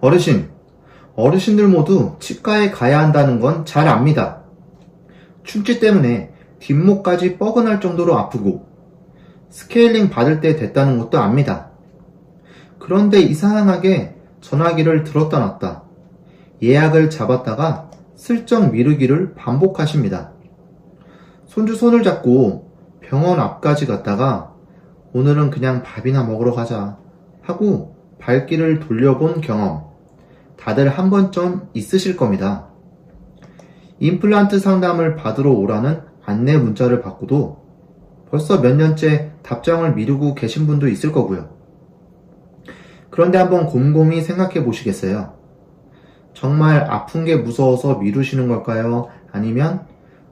어르신, 어르신들 모두 치과에 가야 한다는 건 잘 압니다. 충치 때문에 뒷목까지 뻐근할 정도로 아프고 스케일링 받을 때 됐다는 것도 압니다. 그런데 이상하게 전화기를 들었다 놨다 예약을 잡았다가 슬쩍 미루기를 반복하십니다. 손주 손을 잡고 병원 앞까지 갔다가 오늘은 그냥 밥이나 먹으러 가자 하고 발길을 돌려본 경험 다들 한 번쯤 있으실 겁니다. 임플란트 상담을 받으러 오라는 안내 문자를 받고도 벌써 몇 년째 답장을 미루고 계신 분도 있을 거고요. 그런데 한번 곰곰이 생각해 보시겠어요? 정말 아픈 게 무서워서 미루시는 걸까요? 아니면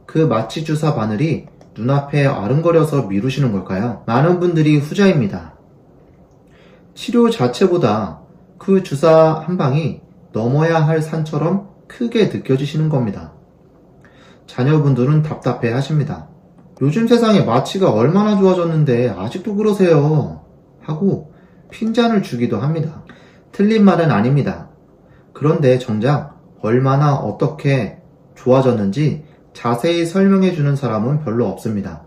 그 마취 주사 바늘이 눈앞에 아른거려서 미루시는 걸까요? 많은 분들이 후자입니다. 치료 자체보다 그 주사 한 방이 넘어야 할 산처럼 크게 느껴지시는 겁니다. 자녀분들은 답답해 하십니다. 요즘 세상에 마취가 얼마나 좋아졌는데 아직도 그러세요 하고 핀잔을 주기도 합니다. 틀린 말은 아닙니다. 그런데 정작 얼마나 어떻게 좋아졌는지 자세히 설명해 주는 사람은 별로 없습니다.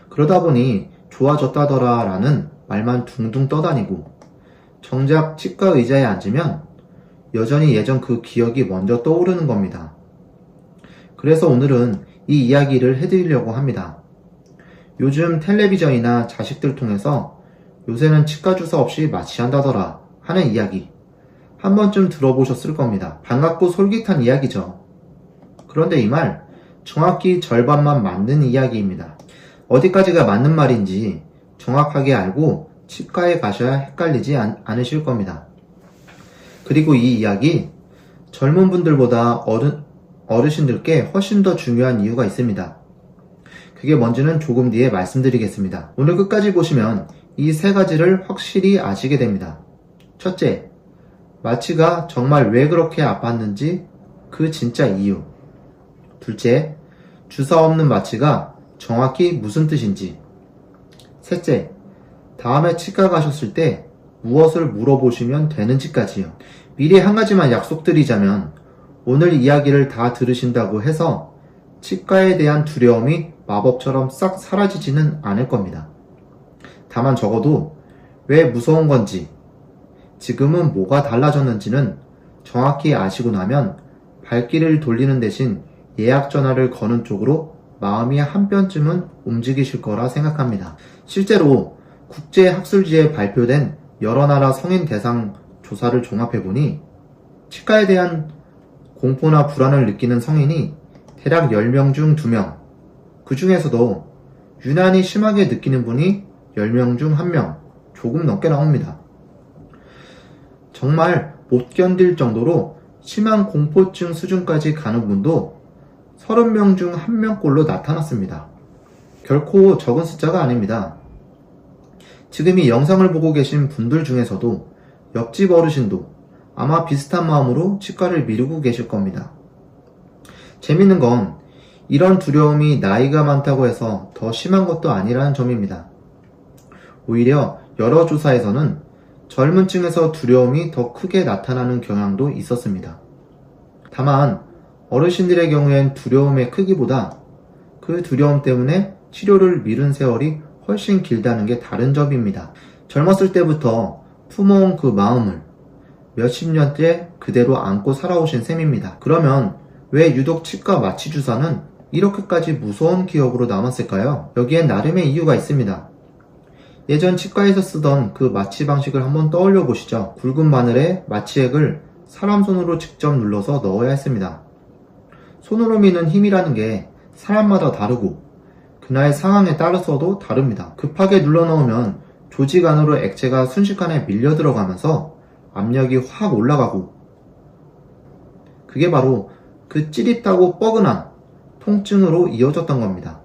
그러다 보니 좋아졌다더라 라는 말만 둥둥 떠다니고 정작 치과 의자에 앉으면 여전히 예전 그 기억이 먼저 떠오르는 겁니다. 그래서 오늘은 이 이야기를 해드리려고 합니다. 요즘 텔레비전이나 자식들 통해서 요새는 치과 주사 없이 마취한다더라 하는 이야기 한 번쯤 들어보셨을 겁니다. 반갑고 솔깃한 이야기죠. 그런데 이 말 정확히 절반만 맞는 이야기입니다. 어디까지가 맞는 말인지 정확하게 알고 치과에 가셔야 헷갈리지 않으실 겁니다. 그리고 이 이야기 젊은 분들보다 어르신들께 훨씬 더 중요한 이유가 있습니다. 그게 뭔지는 조금 뒤에 말씀드리겠습니다. 오늘 끝까지 보시면 이 세 가지를 확실히 아시게 됩니다. 첫째, 마취가 정말 왜 그렇게 아팠는지 그 진짜 이유. 둘째, 주사 없는 마취가 정확히 무슨 뜻인지. 셋째, 다음에 치과 가셨을 때 무엇을 물어보시면 되는지까지요. 미리 한 가지만 약속드리자면 오늘 이야기를 다 들으신다고 해서 치과에 대한 두려움이 마법처럼 싹 사라지지는 않을 겁니다. 다만 적어도 왜 무서운 건지, 지금은 뭐가 달라졌는지는 정확히 아시고 나면 발길을 돌리는 대신 예약 전화를 거는 쪽으로 마음이 한 뼘쯤은 움직이실 거라 생각합니다. 실제로 국제학술지에 발표된 여러 나라 성인 대상 조사를 종합해보니 치과에 대한 공포나 불안을 느끼는 성인이 대략 10명 중 2명, 그 중에서도 유난히 심하게 느끼는 분이 10명 중 1명, 조금 넘게 나옵니다. 정말 못 견딜 정도로 심한 공포증 수준까지 가는 분도 30명 중 1명꼴로 나타났습니다. 결코 적은 숫자가 아닙니다. 지금 이 영상을 보고 계신 분들 중에서도 옆집 어르신도 아마 비슷한 마음으로 치과를 미루고 계실 겁니다. 재밌는 건 이런 두려움이 나이가 많다고 해서 더 심한 것도 아니라는 점입니다. 오히려 여러 조사에서는 젊은 층에서 두려움이 더 크게 나타나는 경향도 있었습니다. 다만 어르신들의 경우엔 두려움의 크기보다 그 두려움 때문에 치료를 미룬 세월이 훨씬 길다는 게 다른 점입니다. 젊었을 때부터 품어온 그 마음을 몇십 년째 그대로 안고 살아오신 셈입니다. 그러면 왜 유독 치과 마취 주사는 이렇게까지 무서운 기억으로 남았을까요? 여기엔 나름의 이유가 있습니다. 예전 치과에서 쓰던 그 마취 방식을 한번 떠올려 보시죠. 굵은 바늘에 마취액을 사람 손으로 직접 눌러서 넣어야 했습니다. 손으로 미는 힘이라는 게 사람마다 다르고 그날 상황에 따라서도 다릅니다. 급하게 눌러 넣으면 조직 안으로 액체가 순식간에 밀려 들어가면서 압력이 확 올라가고 그게 바로 그 찌릿하고 뻐근한 통증으로 이어졌던 겁니다.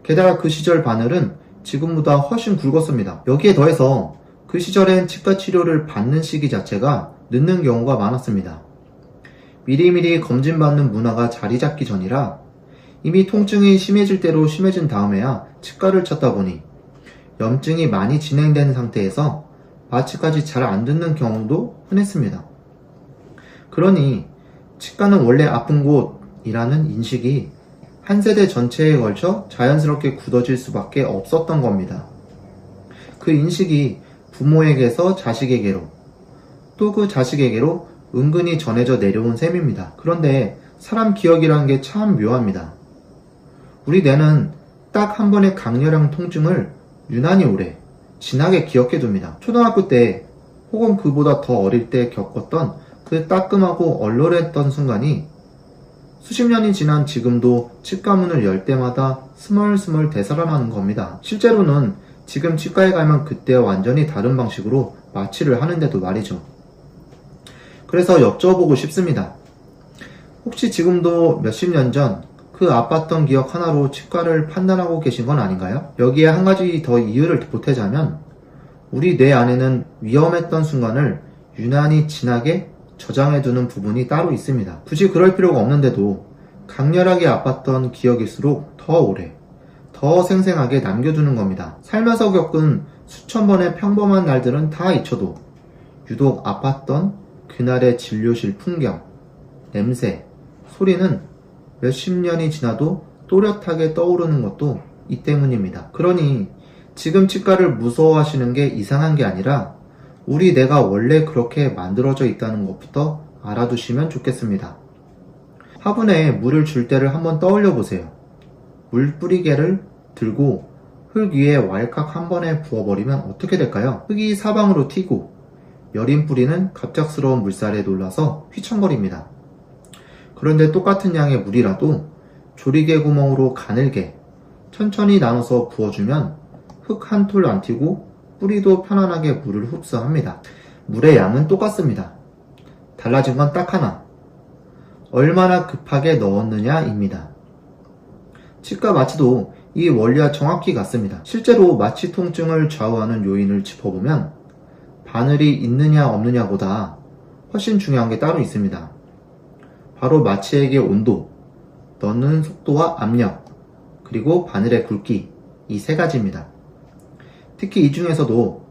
게다가 그 시절 바늘은 지금보다 훨씬 굵었습니다. 여기에 더해서 그 시절엔 치과 치료를 받는 시기 자체가 늦는 경우가 많았습니다. 미리미리 검진받는 문화가 자리 잡기 전이라 이미 통증이 심해질 대로 심해진 다음에야 치과를 찾다 보니 염증이 많이 진행된 상태에서 마취까지 잘 안 듣는 경우도 흔했습니다. 그러니 치과는 원래 아픈 곳이라는 인식이 한 세대 전체에 걸쳐 자연스럽게 굳어질 수밖에 없었던 겁니다. 그 인식이 부모에게서 자식에게로, 또 그 자식에게로 은근히 전해져 내려온 셈입니다. 그런데 사람 기억이라는 게 참 묘합니다. 우리 뇌는 딱 한 번의 강렬한 통증을 유난히 오래, 진하게 기억해 둡니다. 초등학교 때 혹은 그보다 더 어릴 때 겪었던 그 따끔하고 얼얼했던 순간이 수십 년이 지난 지금도 치과 문을 열 때마다 스멀스멀 되살아나는 겁니다. 실제로는 지금 치과에 가면 그때와 완전히 다른 방식으로 마취를 하는데도 말이죠. 그래서 여쭤보고 싶습니다. 혹시 지금도 몇십 년 전 그 아팠던 기억 하나로 치과를 판단하고 계신 건 아닌가요? 여기에 한 가지 더 이유를 보태자면 우리 뇌 안에는 위험했던 순간을 유난히 진하게 저장해두는 부분이 따로 있습니다. 굳이 그럴 필요가 없는데도 강렬하게 아팠던 기억일수록 더 오래, 더 생생하게 남겨두는 겁니다. 살면서 겪은 수천 번의 평범한 날들은 다 잊혀도 유독 아팠던 그날의 진료실 풍경, 냄새, 소리는 몇십 년이 지나도 또렷하게 떠오르는 것도 이 때문입니다. 그러니 지금 치과를 무서워하시는 게 이상한 게 아니라 우리 뇌가 원래 그렇게 만들어져 있다는 것부터 알아두시면 좋겠습니다. 화분에 물을 줄 때를 한번 떠올려 보세요. 물 뿌리개를 들고 흙 위에 왈칵 한 번에 부어버리면 어떻게 될까요? 흙이 사방으로 튀고 여린 뿌리는 갑작스러운 물살에 놀라서 휘청거립니다. 그런데 똑같은 양의 물이라도 조리개 구멍으로 가늘게 천천히 나눠서 부어주면 흙 한 톨 안 튀고 뿌리도 편안하게 물을 흡수합니다. 물의 양은 똑같습니다. 달라진 건 딱 하나. 얼마나 급하게 넣었느냐입니다. 치과 마취도 이 원리와 정확히 같습니다. 실제로 마취 통증을 좌우하는 요인을 짚어보면 바늘이 있느냐 없느냐보다 훨씬 중요한 게 따로 있습니다. 바로 마취액의 온도, 넣는 속도와 압력, 그리고 바늘의 굵기, 이 세 가지입니다. 특히 이 중에서도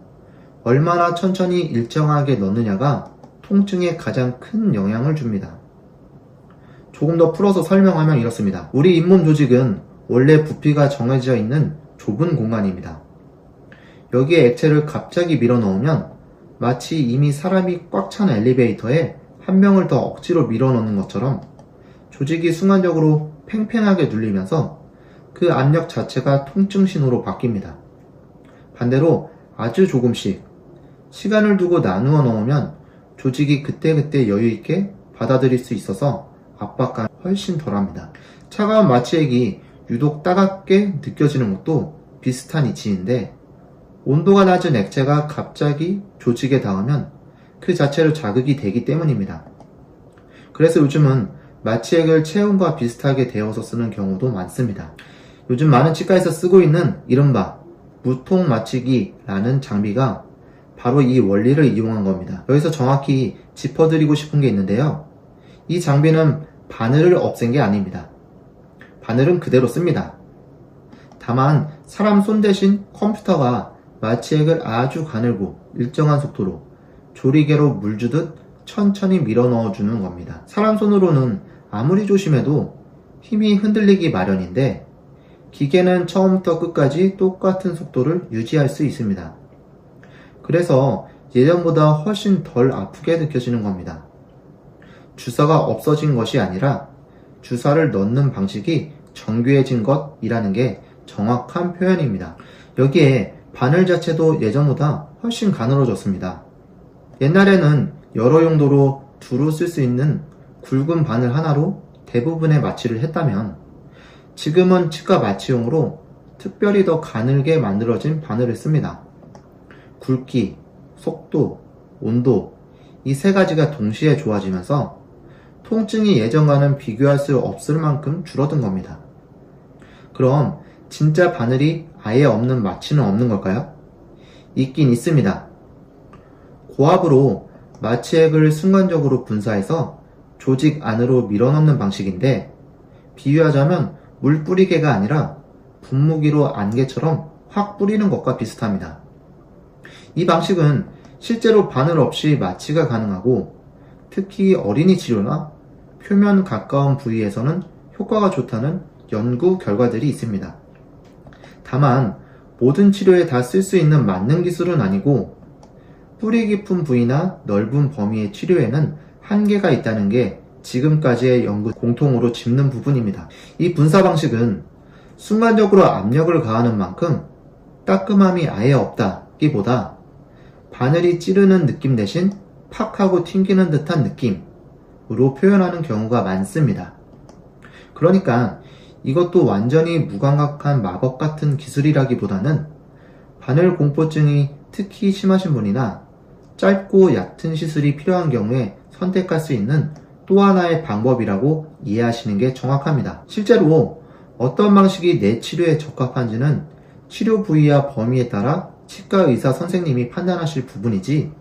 얼마나 천천히 일정하게 넣느냐가 통증에 가장 큰 영향을 줍니다. 조금 더 풀어서 설명하면 이렇습니다. 우리 잇몸 조직은 원래 부피가 정해져 있는 좁은 공간입니다. 여기에 액체를 갑자기 밀어 넣으면 마치 이미 사람이 꽉 찬 엘리베이터에 한 명을 더 억지로 밀어넣는 것처럼 조직이 순간적으로 팽팽하게 눌리면서 그 압력 자체가 통증 신호로 바뀝니다. 반대로 아주 조금씩 시간을 두고 나누어 넣으면 조직이 그때그때 여유있게 받아들일 수 있어서 압박감이 훨씬 덜합니다. 차가운 마취액이 유독 따갑게 느껴지는 것도 비슷한 이치인데 온도가 낮은 액체가 갑자기 조직에 닿으면 그 자체로 자극이 되기 때문입니다. 그래서 요즘은 마취액을 체온과 비슷하게 데워서 쓰는 경우도 많습니다. 요즘 많은 치과에서 쓰고 있는 이른바 무통 마취기라는 장비가 바로 이 원리를 이용한 겁니다. 여기서 정확히 짚어드리고 싶은 게 있는데요. 이 장비는 바늘을 없앤 게 아닙니다. 바늘은 그대로 씁니다. 다만 사람 손 대신 컴퓨터가 마취액을 아주 가늘고 일정한 속도로 조리개로 물 주듯 천천히 밀어 넣어주는 겁니다. 사람 손으로는 아무리 조심해도 힘이 흔들리기 마련인데 기계는 처음부터 끝까지 똑같은 속도를 유지할 수 있습니다. 그래서 예전보다 훨씬 덜 아프게 느껴지는 겁니다. 주사가 없어진 것이 아니라 주사를 넣는 방식이 정교해진 것이라는 게 정확한 표현입니다. 여기에 바늘 자체도 예전보다 훨씬 가늘어졌습니다. 옛날에는 여러 용도로 두루 쓸 수 있는 굵은 바늘 하나로 대부분의 마취를 했다면 지금은 치과 마취용으로 특별히 더 가늘게 만들어진 바늘을 씁니다. 굵기, 속도, 온도 이 세 가지가 동시에 좋아지면서 통증이 예전과는 비교할 수 없을 만큼 줄어든 겁니다. 그럼 진짜 바늘이 아예 없는 마취는 없는 걸까요? 있긴 있습니다. 고압으로 마취액을 순간적으로 분사해서 조직 안으로 밀어넣는 방식인데 비유하자면 물 뿌리개가 아니라 분무기로 안개처럼 확 뿌리는 것과 비슷합니다. 이 방식은 실제로 바늘 없이 마취가 가능하고 특히 어린이 치료나 표면 가까운 부위에서는 효과가 좋다는 연구 결과들이 있습니다. 다만 모든 치료에 다 쓸 수 있는 만능 기술은 아니고 뿌리 깊은 부위나 넓은 범위의 치료에는 한계가 있다는 게 지금까지의 연구 공통으로 짚는 부분입니다. 이 분사 방식은 순간적으로 압력을 가하는 만큼 따끔함이 아예 없다기보다 바늘이 찌르는 느낌 대신 팍 하고 튕기는 듯한 느낌으로 표현하는 경우가 많습니다. 그러니까 이것도 완전히 무감각한 마법 같은 기술이라기보다는 바늘 공포증이 특히 심하신 분이나 짧고 얕은 시술이 필요한 경우에 선택할 수 있는 또 하나의 방법이라고 이해하시는 게 정확합니다. 실제로 어떤 방식이 내 치료에 적합한지는 치료 부위와 범위에 따라 치과 의사 선생님이 판단하실 부분이지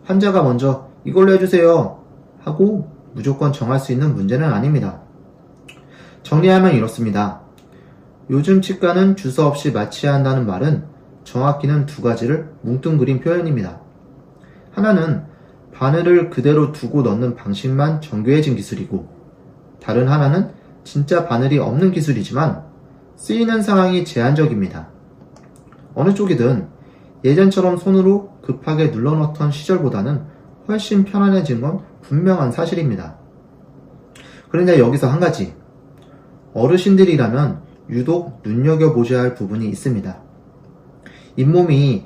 환자가 먼저 이걸로 해주세요 하고 무조건 정할 수 있는 문제는 아닙니다. 정리하면 이렇습니다. 요즘 치과는 주사 없이 마취해야 한다는 말은 정확히는 두 가지를 뭉뚱그린 표현입니다. 하나는 바늘을 그대로 두고 넣는 방식만 정교해진 기술이고, 다른 하나는 진짜 바늘이 없는 기술이지만 쓰이는 상황이 제한적입니다. 어느 쪽이든 예전처럼 손으로 급하게 눌러넣던 시절보다는 훨씬 편안해진 건 분명한 사실입니다. 그런데 여기서 한 가지, 어르신들이라면 유독 눈여겨보셔야 할 부분이 있습니다. 잇몸이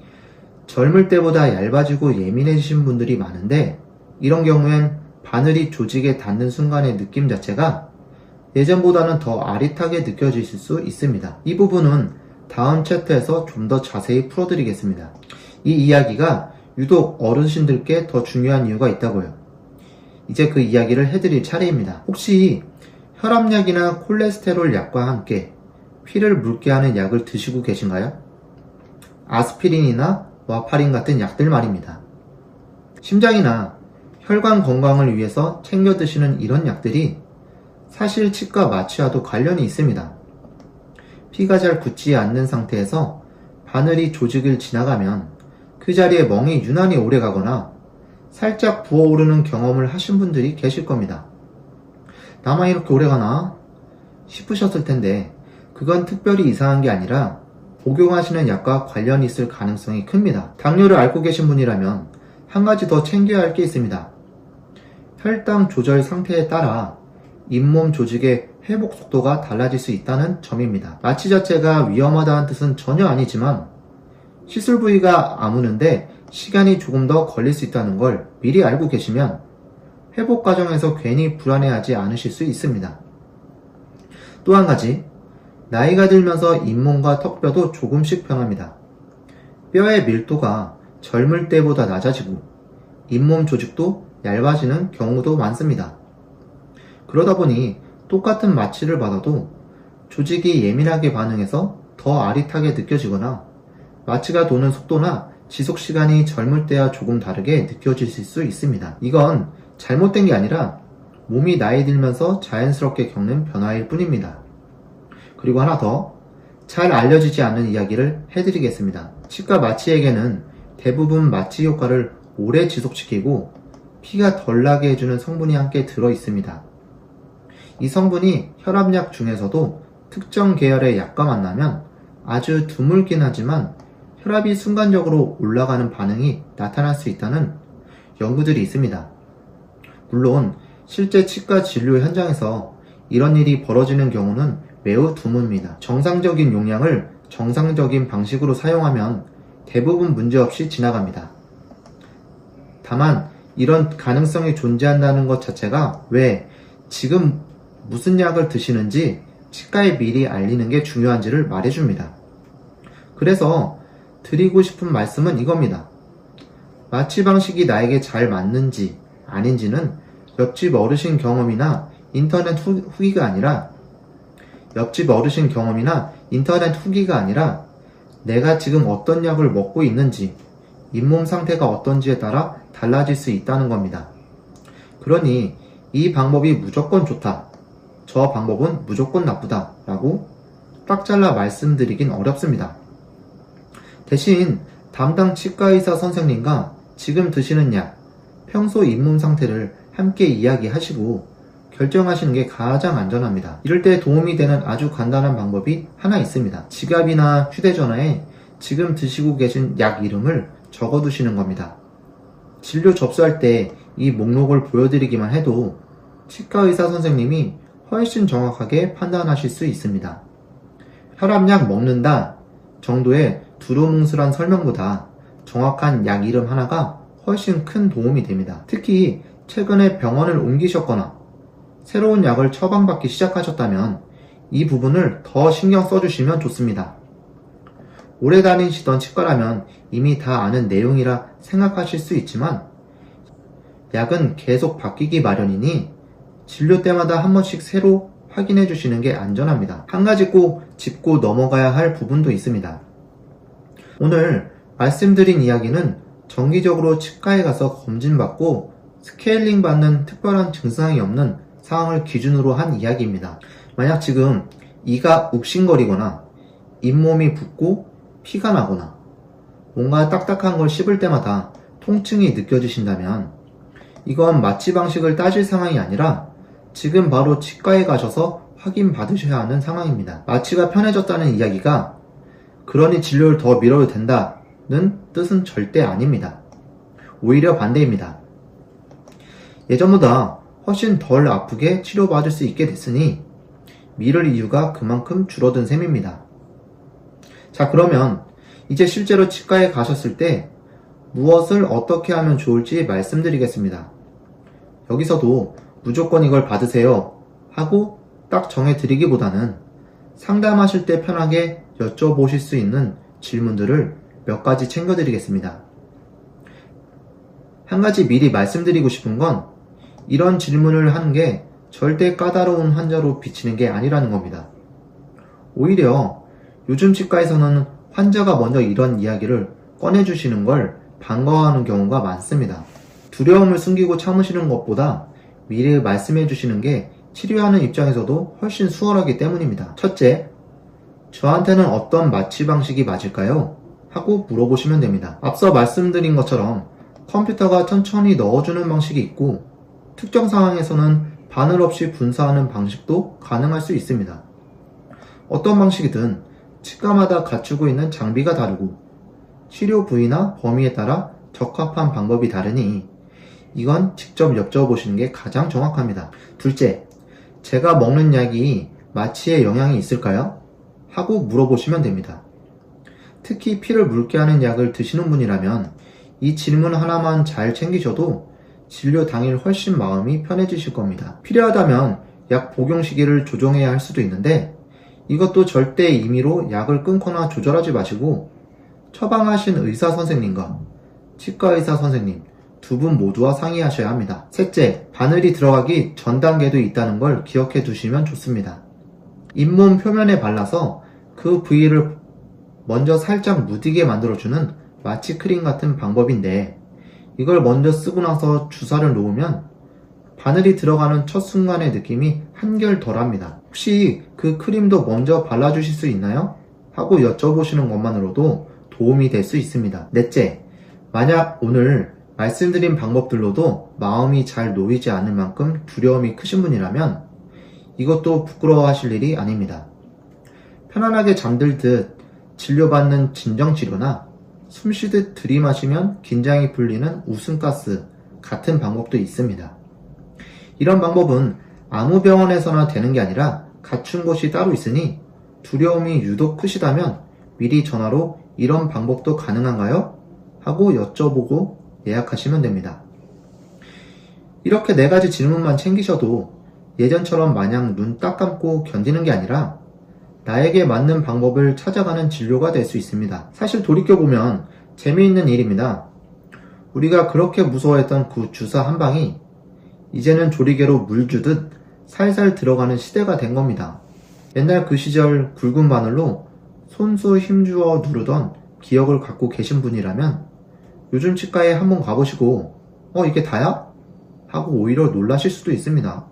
젊을 때보다 얇아지고 예민해지신 분들이 많은데, 이런 경우엔 바늘이 조직에 닿는 순간의 느낌 자체가 예전보다는 더 아릿하게 느껴지실 수 있습니다. 이 부분은 다음 챕터에서 좀 더 자세히 풀어드리겠습니다. 이 이야기가 유독 어르신들께 더 중요한 이유가 있다고요. 이제 그 이야기를 해드릴 차례입니다. 혹시 혈압약이나 콜레스테롤 약과 함께 피를 묽게 하는 약을 드시고 계신가요? 아스피린이나 와파린 같은 약들 말입니다. 심장이나 혈관 건강을 위해서 챙겨 드시는 이런 약들이 사실 치과 마취와도 관련이 있습니다. 피가 잘 굳지 않는 상태에서 바늘이 조직을 지나가면 그 자리에 멍이 유난히 오래 가거나 살짝 부어오르는 경험을 하신 분들이 계실 겁니다. 나만 이렇게 오래 가나? 싶으셨을 텐데 그건 특별히 이상한 게 아니라 복용하시는 약과 관련이 있을 가능성이 큽니다. 당뇨를 앓고 계신 분이라면 한 가지 더 챙겨야 할 게 있습니다. 혈당 조절 상태에 따라 잇몸 조직의 회복 속도가 달라질 수 있다는 점입니다. 마취 자체가 위험하다는 뜻은 전혀 아니지만 시술 부위가 아무는데 시간이 조금 더 걸릴 수 있다는 걸 미리 알고 계시면 회복 과정에서 괜히 불안해하지 않으실 수 있습니다. 또 한 가지, 나이가 들면서 잇몸과 턱뼈도 조금씩 변합니다. 뼈의 밀도가 젊을 때보다 낮아지고 잇몸 조직도 얇아지는 경우도 많습니다. 그러다 보니 똑같은 마취를 받아도 조직이 예민하게 반응해서 더 아릿하게 느껴지거나 마취가 도는 속도나 지속시간이 젊을 때와 조금 다르게 느껴질 수 있습니다. 이건 잘못된 게 아니라 몸이 나이 들면서 자연스럽게 겪는 변화일 뿐입니다. 그리고 하나 더, 잘 알려지지 않는 이야기를 해드리겠습니다. 치과 마취액에는 대부분 마취 효과를 오래 지속시키고 피가 덜 나게 해주는 성분이 함께 들어 있습니다. 이 성분이 혈압약 중에서도 특정 계열의 약과 만나면 아주 드물긴 하지만 혈압이 순간적으로 올라가는 반응이 나타날 수 있다는 연구들이 있습니다. 물론 실제 치과 진료 현장에서 이런 일이 벌어지는 경우는 매우 드뭅니다. 정상적인 용량을 정상적인 방식으로 사용하면 대부분 문제없이 지나갑니다. 다만 이런 가능성이 존재한다는 것 자체가 왜 지금 무슨 약을 드시는지 치과에 미리 알리는 게 중요한지를 말해줍니다. 그래서 드리고 싶은 말씀은 이겁니다. 마취 방식이 나에게 잘 맞는지 아닌지는 옆집 어르신 경험이나 인터넷 후기가 아니라 내가 지금 어떤 약을 먹고 있는지, 잇몸 상태가 어떤지에 따라 달라질 수 있다는 겁니다. 그러니 이 방법이 무조건 좋다, 저 방법은 무조건 나쁘다 라고 딱 잘라 말씀드리긴 어렵습니다. 대신 담당 치과의사 선생님과 지금 드시는 약, 평소 잇몸 상태를 함께 이야기하시고 결정하시는 게 가장 안전합니다. 이럴 때 도움이 되는 아주 간단한 방법이 하나 있습니다. 지갑이나 휴대전화에 지금 드시고 계신 약 이름을 적어두시는 겁니다. 진료 접수할 때 이 목록을 보여드리기만 해도 치과 의사 선생님이 훨씬 정확하게 판단하실 수 있습니다. 혈압약 먹는다 정도의 두루뭉술한 설명보다 정확한 약 이름 하나가 훨씬 큰 도움이 됩니다. 특히 최근에 병원을 옮기셨거나 새로운 약을 처방받기 시작하셨다면 이 부분을 더 신경 써주시면 좋습니다. 오래 다니시던 치과라면 이미 다 아는 내용이라 생각하실 수 있지만 약은 계속 바뀌기 마련이니 진료 때마다 한 번씩 새로 확인해 주시는 게 안전합니다. 한 가지 꼭 짚고 넘어가야 할 부분도 있습니다. 오늘 말씀드린 이야기는 정기적으로 치과에 가서 검진받고 스케일링 받는 특별한 증상이 없는 상황을 기준으로 한 이야기입니다. 만약 지금 이가 욱신거리거나 잇몸이 붓고 피가 나거나 뭔가 딱딱한 걸 씹을 때마다 통증이 느껴지신다면 이건 마취 방식을 따질 상황이 아니라 지금 바로 치과에 가셔서 확인 받으셔야 하는 상황입니다. 마취가 편해졌다는 이야기가 그러니 진료를 더 미뤄도 된다는 뜻은 절대 아닙니다. 오히려 반대입니다. 예전보다 훨씬 덜 아프게 치료받을 수 있게 됐으니 미룰 이유가 그만큼 줄어든 셈입니다. 자, 그러면 이제 실제로 치과에 가셨을 때 무엇을 어떻게 하면 좋을지 말씀드리겠습니다. 여기서도 무조건 이걸 받으세요 하고 딱 정해드리기보다는 상담하실 때 편하게 여쭤보실 수 있는 질문들을 몇 가지 챙겨드리겠습니다. 한 가지 미리 말씀드리고 싶은 건 이런 질문을 하는 게 절대 까다로운 환자로 비치는 게 아니라는 겁니다. 오히려 요즘 치과에서는 환자가 먼저 이런 이야기를 꺼내주시는 걸 반가워하는 경우가 많습니다. 두려움을 숨기고 참으시는 것보다 미리 말씀해 주시는 게 치료하는 입장에서도 훨씬 수월하기 때문입니다. 첫째, 저한테는 어떤 마취 방식이 맞을까요? 하고 물어보시면 됩니다. 앞서 말씀드린 것처럼 컴퓨터가 천천히 넣어주는 방식이 있고 특정 상황에서는 바늘 없이 분사하는 방식도 가능할 수 있습니다. 어떤 방식이든 치과마다 갖추고 있는 장비가 다르고 치료 부위나 범위에 따라 적합한 방법이 다르니 이건 직접 여쭤보시는 게 가장 정확합니다. 둘째, 제가 먹는 약이 마취에 영향이 있을까요? 하고 물어보시면 됩니다. 특히 피를 묽게 하는 약을 드시는 분이라면 이 질문 하나만 잘 챙기셔도 진료 당일 훨씬 마음이 편해지실 겁니다. 필요하다면 약 복용 시기를 조정해야 할 수도 있는데 이것도 절대 임의로 약을 끊거나 조절하지 마시고 처방하신 의사 선생님과 치과 의사 선생님 두 분 모두와 상의하셔야 합니다. 셋째, 바늘이 들어가기 전 단계도 있다는 걸 기억해 두시면 좋습니다. 잇몸 표면에 발라서 그 부위를 먼저 살짝 무디게 만들어주는 마취 크림 같은 방법인데 이걸 먼저 쓰고 나서 주사를 놓으면 바늘이 들어가는 첫 순간의 느낌이 한결 덜합니다. 혹시 그 크림도 먼저 발라주실 수 있나요? 하고 여쭤보시는 것만으로도 도움이 될 수 있습니다. 넷째, 만약 오늘 말씀드린 방법들로도 마음이 잘 놓이지 않을 만큼 두려움이 크신 분이라면 이것도 부끄러워하실 일이 아닙니다. 편안하게 잠들듯 진료받는 진정치료나 숨쉬듯 들이마시면 긴장이 풀리는 웃음가스 같은 방법도 있습니다. 이런 방법은 아무 병원에서나 되는 게 아니라 갖춘 곳이 따로 있으니 두려움이 유독 크시다면 미리 전화로 이런 방법도 가능한가요? 하고 여쭤보고 예약하시면 됩니다. 이렇게 4가지 질문만 챙기셔도 예전처럼 마냥 눈 딱 감고 견디는 게 아니라 나에게 맞는 방법을 찾아가는 진료가 될 수 있습니다. 사실 돌이켜보면 재미있는 일입니다. 우리가 그렇게 무서워했던 그 주사 한 방이 이제는 조리개로 물 주듯 살살 들어가는 시대가 된 겁니다. 옛날 그 시절 굵은 바늘로 손수 힘주어 누르던 기억을 갖고 계신 분이라면 요즘 치과에 한번 가보시고 이게 다야? 하고 오히려 놀라실 수도 있습니다.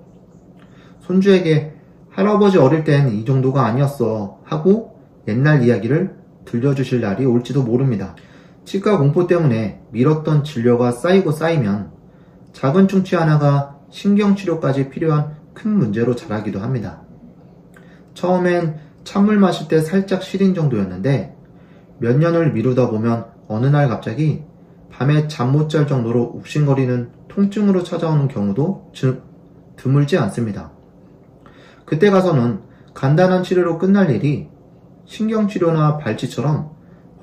손주에게 할아버지 어릴 땐 이 정도가 아니었어 하고 옛날 이야기를 들려주실 날이 올지도 모릅니다. 치과 공포 때문에 미뤘던 진료가 쌓이고 쌓이면 작은 충치 하나가 신경치료까지 필요한 큰 문제로 자라기도 합니다. 처음엔 찬물 마실 때 살짝 시린 정도였는데 몇 년을 미루다 보면 어느 날 갑자기 밤에 잠 못 잘 정도로 욱신거리는 통증으로 찾아오는 경우도 드물지 않습니다. 그때 가서는 간단한 치료로 끝날 일이 신경치료나 발치처럼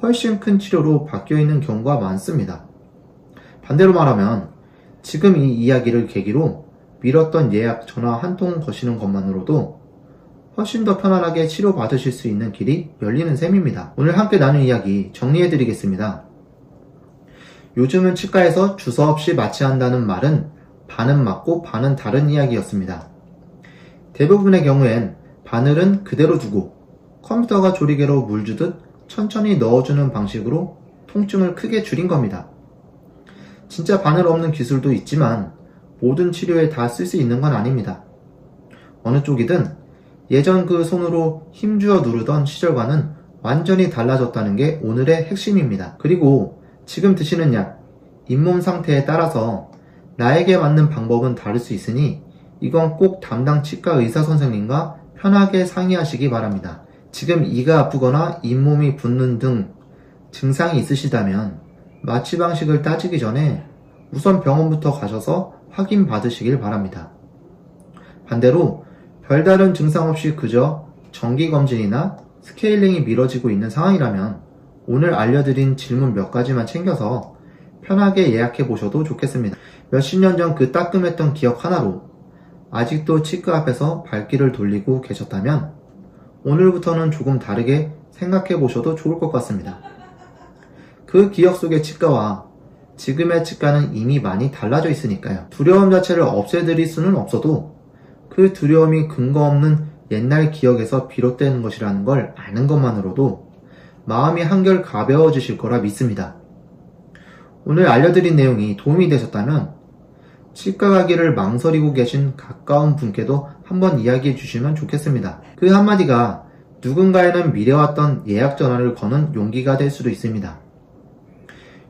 훨씬 큰 치료로 바뀌어 있는 경우가 많습니다. 반대로 말하면 지금 이 이야기를 계기로 미뤘던 예약 전화 한 통 거시는 것만으로도 훨씬 더 편안하게 치료받으실 수 있는 길이 열리는 셈입니다. 오늘 함께 나눈 이야기 정리해드리겠습니다. 요즘은 치과에서 주서 없이 마취한다는 말은 반은 맞고 반은 다른 이야기였습니다. 대부분의 경우엔 바늘은 그대로 두고 컴퓨터가 조리개로 물 주듯 천천히 넣어주는 방식으로 통증을 크게 줄인 겁니다. 진짜 바늘 없는 기술도 있지만 모든 치료에 다 쓸 수 있는 건 아닙니다. 어느 쪽이든 예전 그 손으로 힘주어 누르던 시절과는 완전히 달라졌다는 게 오늘의 핵심입니다. 그리고 지금 드시는 약, 잇몸 상태에 따라서 나에게 맞는 방법은 다를 수 있으니 이건 꼭 담당 치과 의사 선생님과 편하게 상의하시기 바랍니다. 지금 이가 아프거나 잇몸이 붓는 등 증상이 있으시다면 마취 방식을 따지기 전에 우선 병원부터 가셔서 확인 받으시길 바랍니다. 반대로 별다른 증상 없이 그저 정기검진이나 스케일링이 미뤄지고 있는 상황이라면 오늘 알려드린 질문 몇 가지만 챙겨서 편하게 예약해 보셔도 좋겠습니다. 몇십 년 전 그 따끔했던 기억 하나로 아직도 치과 앞에서 발길을 돌리고 계셨다면 오늘부터는 조금 다르게 생각해 보셔도 좋을 것 같습니다. 그 기억 속의 치과와 지금의 치과는 이미 많이 달라져 있으니까요. 두려움 자체를 없애드릴 수는 없어도 그 두려움이 근거 없는 옛날 기억에서 비롯되는 것이라는 걸 아는 것만으로도 마음이 한결 가벼워지실 거라 믿습니다. 오늘 알려드린 내용이 도움이 되셨다면 치과 가기를 망설이고 계신 가까운 분께도 한번 이야기해 주시면 좋겠습니다. 그 한마디가 누군가에는 미래왔던 예약 전화를 거는 용기가 될 수도 있습니다.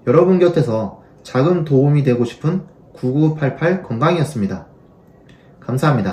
여러분 곁에서 작은 도움이 되고 싶은 9988 건강이었습니다. 감사합니다.